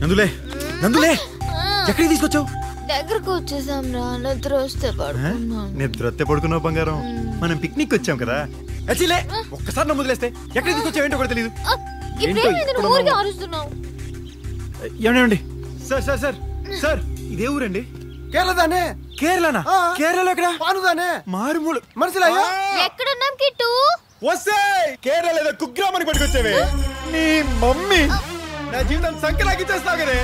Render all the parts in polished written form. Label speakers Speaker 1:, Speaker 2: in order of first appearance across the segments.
Speaker 1: నందులే నందులే ఎక్కడికి తీసుకొచ్చావు?
Speaker 2: దగ్గరకు వచ్చేసాం రా, నిద్ర వస్తే పడుకున్నాను.
Speaker 1: నిద్ర వస్తే పడుకున్నావు బంగారం. మనం పిక్నిక్ వచ్చాం కదా. అచ్చిలే ఒక్కసారి నన్ను వదిలేస్తే ఎక్కడికి తీసుకొచ్చావు ఏంటో కూడా తెలియదు. ఏమండి సార్ సార్ సార్ సార్ ఇదే ఊరండి?
Speaker 3: కేరళదానే.
Speaker 1: కేరళనా? కేరళలో ఎక్కడ?
Speaker 3: పానుదానే
Speaker 1: మారుమూల
Speaker 3: మనసులో
Speaker 2: ఎక్కడున్నాం కిట్టు?
Speaker 1: వస్తే కేరళ ఏదో కుగ్రామానికి పట్టుకొచ్చేవే. నీ మమ్మీ నా జీవితం సంకలాగి చేస్తావు కదే.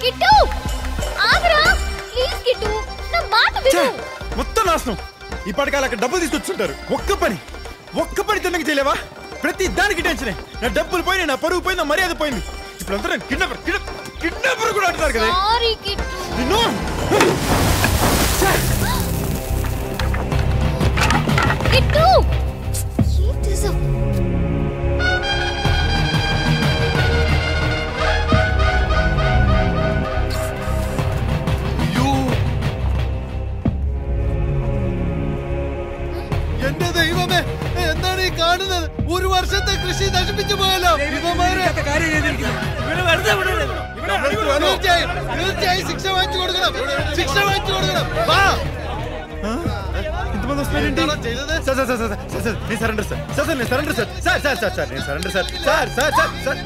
Speaker 2: కిట్టు ఆగరా ప్లీజ్ కిట్టు, నా మాట విను.
Speaker 1: మొత్తం నాశనం. ఇప్పటికాల అక్కడ డబ్బులు తీసుకొచ్చుంటారు. ఒక్క పని తిన్నకి చేయలేవా? ప్రతి దానికి టెన్షనే. నా డబ్బులు పోయి, నా పరువు పోయింది, నా మర్యాద పోయింది. ఇప్పుడు అందరూ కిడ్నాపర్ కూడా అంటున్నారు కదా.
Speaker 2: Sorry kit.
Speaker 1: నిన్ను
Speaker 2: కిట్టు ఏం చేసావు?
Speaker 3: എന്റെ ദൈവമേ, എന്താണ് ഈ കാണുന്നത്? ഒരു വർഷത്തെ കൃഷി നശിപ്പിച്ചു പോയല്ലോ. തീർച്ചയായും ശിക്ഷ വാങ്ങിച്ചു കൊടുക്കണം.
Speaker 1: ఇంతమంది వస్తున్నారేంటి? Sir sir sir sir sir నేను సరెండర్ సార్. సార్ సార్ నేను surrender sir. Sir sir sir sir నేను surrender sir. Sir sir sir sir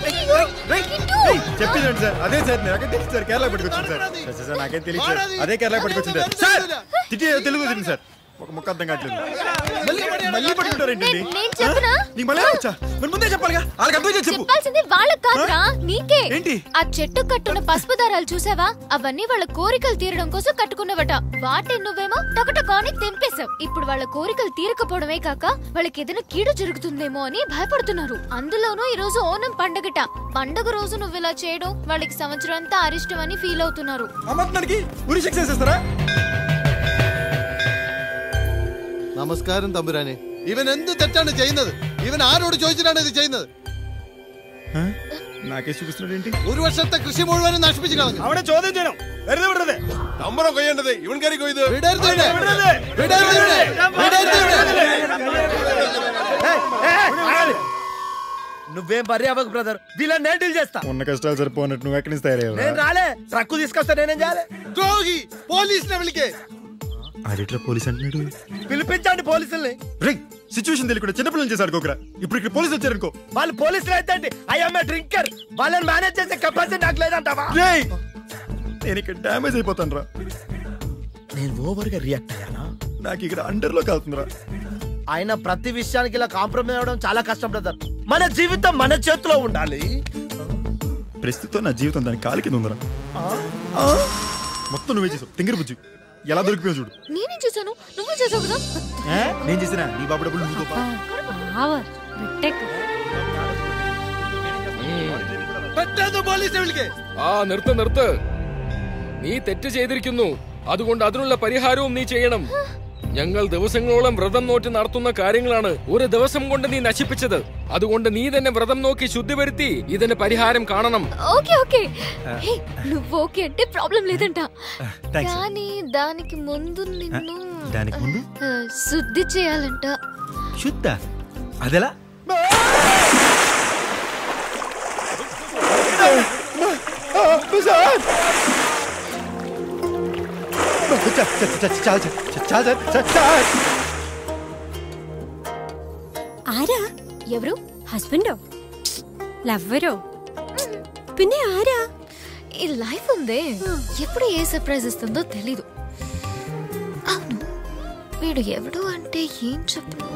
Speaker 1: చెప్పిందండి సార్. అదే సార్ నాకేం తెలియదు సార్. కేరళ పట్టుకొచ్చింది సార్. సార్ సార్ నాకేం తెలియదు సార్. అదే కేరళ పట్టుకొచ్చింది సార్. తిట్టి తెలుగు వచ్చింది సార్. ఒక ముక్క అర్థం కావట్లేదు. మళ్ళీ పట్టుకుంటారేంటి? నీకు మళ్ళీ వచ్చా? మరి ముందే చెప్పాలిగా. వాళ్ళకి అర్థం చేసి చెప్పు.
Speaker 2: చెప్పాల్సింది వాళ్ళకి కాదురా, నీకే.
Speaker 1: ఏంటి?
Speaker 2: ఆ చెట్టు కట్టున్న పసుపు దారాలు చూసావా? అవన్నీ వాళ్ళ కోరికలు తీరడం కోసం కట్టుకున్నవట. వాటిని నువ్వేమో టకటకాని తెంపేశావు. ఇప్పుడు వాళ్ళ కోరికలు తీరకపోవడమే కాక వాళ్ళకి ఏదైనా కీడు జరుగుతుందేమో అని భయపడుతున్నారు. అందులోనూ ఈ రోజు ఓనం పండగట. పండగ రోజు నువ్వు ఇలా చేయడం వాళ్ళకి సంవత్సరం అంతా అరిష్టం అని ఫీల్ అవుతున్నారు.
Speaker 1: ఉరి శిక్ష చేస్తారా?
Speaker 3: നമസ്കാരം തമ്പുരാനെ. ഇവൻ എന്ത് തെറ്റാണ് ചെയ്യുന്നത്? ഇവൻ ആരോട് ചോദിച്ചിട്ടാണ് ഇത് ചെയ്യുന്നത്?
Speaker 1: నాకే చూపిస్తున్నాడేంటి?
Speaker 3: ഒരു വർഷത്തെ കൃഷി മുഴുവനും നശിപ്പിച്ചു കളഞ്ഞു.
Speaker 1: അവനെ ചോദ്യം ചെയ്യണം. വെറുതെ വിടരുത്.
Speaker 3: തമ്പുരാൻ കൊയ്യേണ്ടത് ഇവൻ കയറി കൊയ്ത്.
Speaker 4: నువ్వేం బర్రీ అవ్వకు బ్రదర్, వీళ్ళని నేను డీల్ చేస్తా.
Speaker 1: ఉన్న కష్టాలు సరిపోనట్టు నువ్వు ఎక్కడి నుంచి తయారయ్యావు?
Speaker 4: నేను రాలే, ట్రక్కు తీసుకొస్తా. నేనేం చేయాలి?
Speaker 3: ద్రోహి, పోలీసుని విളിకే.
Speaker 1: ఆడిట్లా పోలీస్ అంటున్నాడు.
Speaker 4: పిలిపించండి పోలీసుల్ని.
Speaker 1: సిచ్యువేషన్ తెలియకుండా చిన్నపిల్లలు చేశారు కోకరా. ఇప్పుడు ఇక్కడ పోలీసులు వచ్చారనుకో.
Speaker 4: వాళ్ళు పోలీసులు అయితే ఐఎమ్ డ్రింకర్, వాళ్ళని మేనేజ్ చేసే కెపాసిటీ నాకు లేదంటావా?
Speaker 1: నేను ఇక్కడ డ్యామేజ్ అయిపోతాను రా.
Speaker 4: నేను ఓవర్ గా రియాక్ట్ అయ్యానా?
Speaker 1: నాకు ఇక్కడ అండర్ లో కాలుతుందిరా.
Speaker 4: ఆయన ప్రతి విషయానికి ఇలా కాంప్రమైజ్ అవ్వడం చాలా కష్టం బ్రదర్. మన జీవితం మన చేతిలో ఉండాలి.
Speaker 1: ప్రస్తుతం నా జీవితం దాని కాలి కింద ఉందిరా. మొత్తం నువ్వే చేసావు. తింగర బుజ్జి ఎలా దొరికిపోయావు చూడు.
Speaker 2: నేనేం చేశాను? నువ్వు చేసావు కదా.
Speaker 1: నేను చేసినా నీ బాబు డబ్బులు నువ్వు
Speaker 5: നിർത്ത്. നീ തെറ്റ് ചെയ്തിരിക്കുന്നു. അതുകൊണ്ട് അതിനുള്ള പരിഹാരവും നീ ചെയ്യണം. ഞങ്ങൾ ദിവസങ്ങളോളം വ്രതം നോറ്റ് നടത്തുന്ന കാര്യങ്ങളാണ് ഒരു ദിവസം കൊണ്ട് നീ നശിപ്പിച്ചത്. അതുകൊണ്ട് നീ തന്നെ വ്രതം നോക്കി ശുദ്ധി വരുത്തി ഇതിന് പരിഹാരം കാണണം.
Speaker 2: ఓకే ఓకే నువ్వు ఓకే అంటే ప్రాబ్లం లేదంట. కానీ దానికి ముందు నిన్ను శుద్ధి చేయాలంట.
Speaker 1: శుద్ధ? అదెలా?
Speaker 6: ആരാ?
Speaker 2: ఎవరు?
Speaker 6: హస్బెండో లవ్వరో? പിന്നെ ആരാ?
Speaker 2: ఈ లైఫ్ ఉందే, ఎప్పుడు ఏ సర్ప్రైజ్ ఇస్తుందో తెలీదు. అవును, వీడు ఎవడు అంటే ఏం చెప్పను.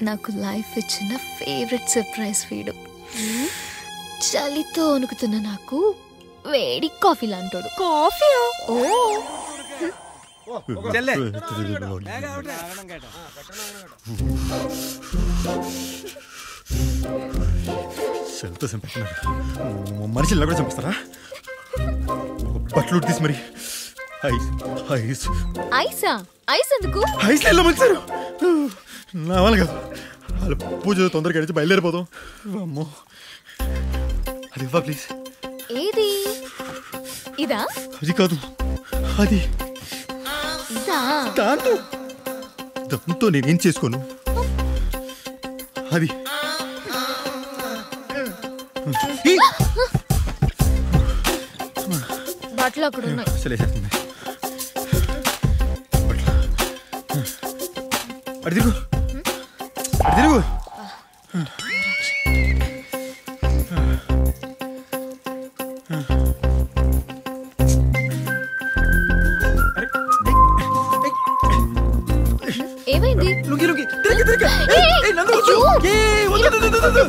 Speaker 2: నాకు లైఫ్ ఇచ్చిన ఫేవరెట్ సర్ప్రైజ్ వీడు. చలితో వణుకుతున్న నాకు వేడి కాఫీ లాంటోడు.
Speaker 6: కాఫీయా?
Speaker 2: ఓ
Speaker 1: మనిషిని కూడా చంపిస్తారా? బట్టలు తీసి మరి ఐస్
Speaker 2: ఐసా? ఐస్ ఎందుకు?
Speaker 1: ఐస్ ఎలా మంచారు? నా వాళ్ళు కాదు. వాళ్ళ పూజ తొందరగా గడిచి బయలుదేరిపోదాం. అమ్మో, అది ఇవ్వ ప్లీజ్.
Speaker 2: ఏది? ఇదా?
Speaker 1: అది కాదు, అది.
Speaker 2: ఇదా?
Speaker 1: దాంతో నేనేం చేసుకోను. అది
Speaker 2: బట్టలు అక్కడ ఉన్నాయి.
Speaker 1: అసలేసేస్తుంది. అటు తిరుగు, అటు తిరుగు.
Speaker 2: ఏమైంది?
Speaker 1: లుంగి లుంగి తిరిగి తిరిగి.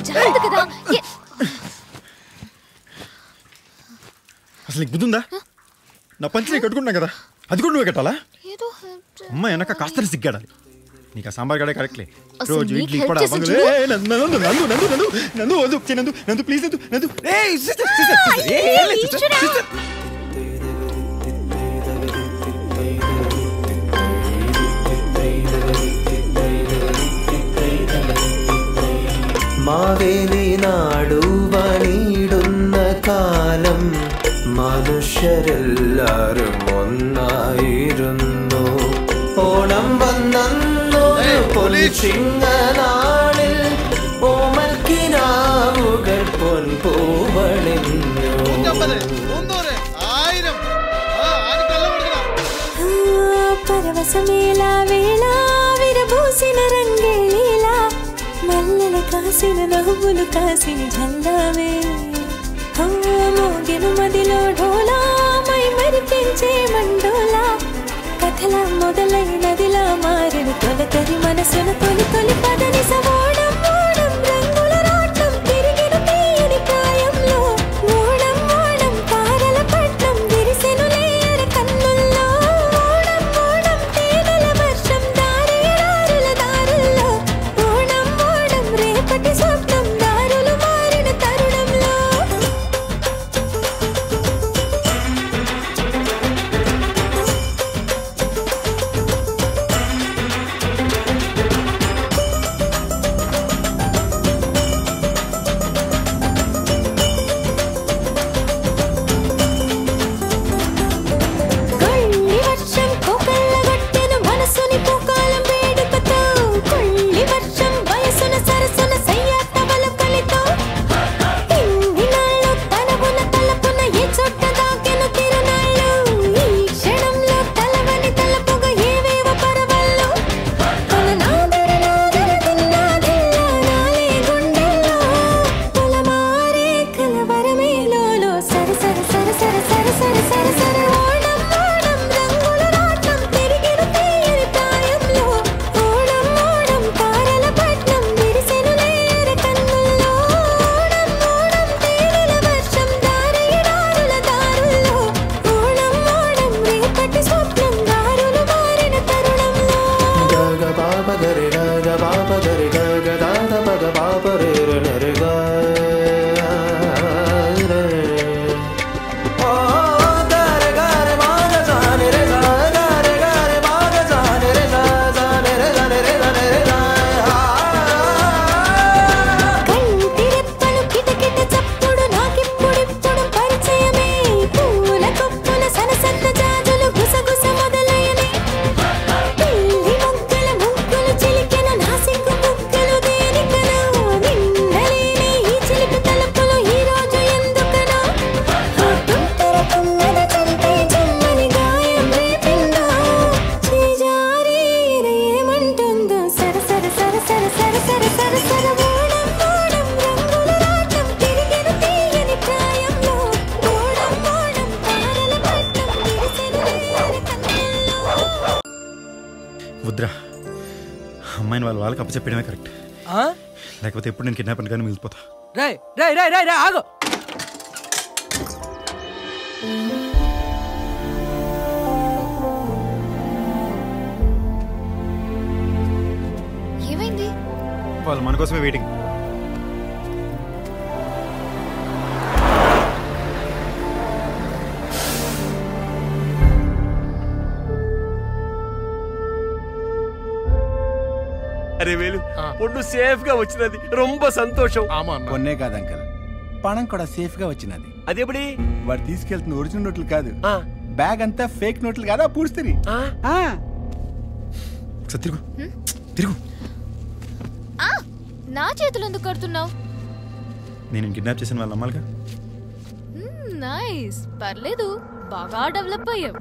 Speaker 2: జాగ్రత్త కదా.
Speaker 1: అసలు నీకు బుద్ధుందా? నా పంచి నేను కట్టుకున్నా కదా, అది కూడా నువ్వే కట్టాలా?
Speaker 2: ఏదో
Speaker 1: అమ్మ వెనక కాస్త సిగ్గాడాలి. నీకు ఆ సాంబార్ గడే కరెక్ట్లే.
Speaker 2: అసలు
Speaker 1: రోజు
Speaker 2: నీకు
Speaker 1: ఇడ్లీ
Speaker 2: help
Speaker 1: కూడా
Speaker 2: చేసి
Speaker 1: నందు
Speaker 2: చూడు.
Speaker 1: నందు నందు నందు నందు నందు వద్దు నందు నందు ప్లీజ్ నందు నందు. ఏయ్ సిస్టర్ సిస్టర్ సిస్టర్.
Speaker 7: മാവേലി നാടുവണിടുന്ന കാലം മനുഷ്യരെല്ലാരും ഒന്നായിരുന്നു. ഓണം വന്നു പൊൻചിങ്ങനാളിൽ ഓമൽക്കിനാവുകൾ പൊൻപൂവണിഞ്ഞു.
Speaker 6: పరవశమేలా వేళ విరబూసిన రంగేలీలా మల్లెల కాసిన నవ్వులు కాసిన జల్లావే మోగిన మదిలో ఢోలా మై మరిపించే మండోలా కథల మొదలైనదిలా మారిన తొలకరి మనసున తొలి తొలి పదని సవోడం ఓడం రంగుల రాట్నం తిరిగిన తీయని ప్రాయంలో ఓడం ఓడం తారల పట్నం విరిసెను లేర కన్నుల్లో ఓడం ఓడం తేనెల వర్షం దారేడారుల దారుల్లో ఓడం ఓడం రేపటి స్వప్నం దారులు మారిన తరుణంలో. కొల్లి వర్షం కోకళ్ళగొట్టెను మనసుని పూకాలం వేడుకతో కొల్లి వర్షం వయసున సరసున సయ్యాట వలకలితో ఇంగినాళ్ళు తనవున తలపున ఏ చోట దాకెను తిరునాళ్ళు ఈ క్షణంలో తలవని తలపుగా ఏవేవో పరవళ్ళు తన నాదర దిల్లా నాలే గుండెల్లో పొలమారే కలవరమేలో సర సర సర సర సర సర సర సర ఓడం ఓడం రంగుల రాట్నం తిరిగిన తీయని ప్రాయంలో ఓడం ఓడం తారల పట్నం విరిసెను లేర కన్నుల్లో ఓడం ఓడం తేనెల వర్షం దారేడారుల దారుల్లో ఓడం ఓడం రేపటి స్వప్నం దారులు మారిన తరుణంలో.
Speaker 7: గగ బాబ గరి గగ బాబ గరి గగ దాద పగ బాబ రే రే రే గా రే. ఓ గర గర బాగ జానే రే గా గర గర బాగ జానే రే గా జానే రే జానే రే జానే రే గా.
Speaker 6: కంటి రెప్పలు కిటకిట చప్పుడు నాకిప్పుడిప్పుడు పరిచయమే పూల కొప్పుల సనసన్న జాజులు గుసగుస మొదలైనవి పిల్లి మొగ్గల ముగ్గులు చిలికెన నా సిగ్గు ముగ్గులు దేనికనో నిన్నలేని ఈ చిలిపి తలుపులు ఈ రోజు ఎందుకనో తుంటర తుమ్మద చంటే జమ్మని గాయం రేపిందో చేజారి ఏమంటుందో సర సర సర సర సర సర సర సర ఓడం ఓడం రంగుల రాట్నం తిరిగిన తీయని ప్రాయంలో ఓడం ఓడం తారల పట్నం విరిసెను లేర కన్నుల్లో.
Speaker 1: వద్దురా, అమ్మాయిని వాళ్ళకి అప్పచెప్పడమే కరెక్ట్. లేకపోతే ఎప్పుడు నేను కిడ్నాప్ కానీ మిగిలిపోతా.
Speaker 8: రాయ్ రాయ్ రాయ్ రాయ్ ఆగు.
Speaker 2: ఏమైంది?
Speaker 1: వాళ్ళు మన కోసమే వెయిటింగ్.
Speaker 9: అరే వేలు పొన్ను సేఫ్ గా వచ్చినది రొంబ సంతోషం.
Speaker 10: పొన్నే కాదు అంకల్, పణం కూడా సేఫ్ గా వచ్చినది.
Speaker 9: అదెప్పుడి?
Speaker 10: వాడు తీసుకెళ్తున్న ఒరిజినల్ నోట్లు కాదు, బ్యాగ్ అంతా ఫేక్ నోట్లు కాదా పూడుస్తుంది.
Speaker 1: తిరుగు తిరుగు.
Speaker 2: నా చేతులు ఎందుకు కడుతున్నావు?
Speaker 1: నేను కిడ్నాప్ చేసిన వాళ్ళ అమ్మాలిగా.
Speaker 2: నైస్, పర్లేదు, బాగా డెవలప్ అయ్యావు.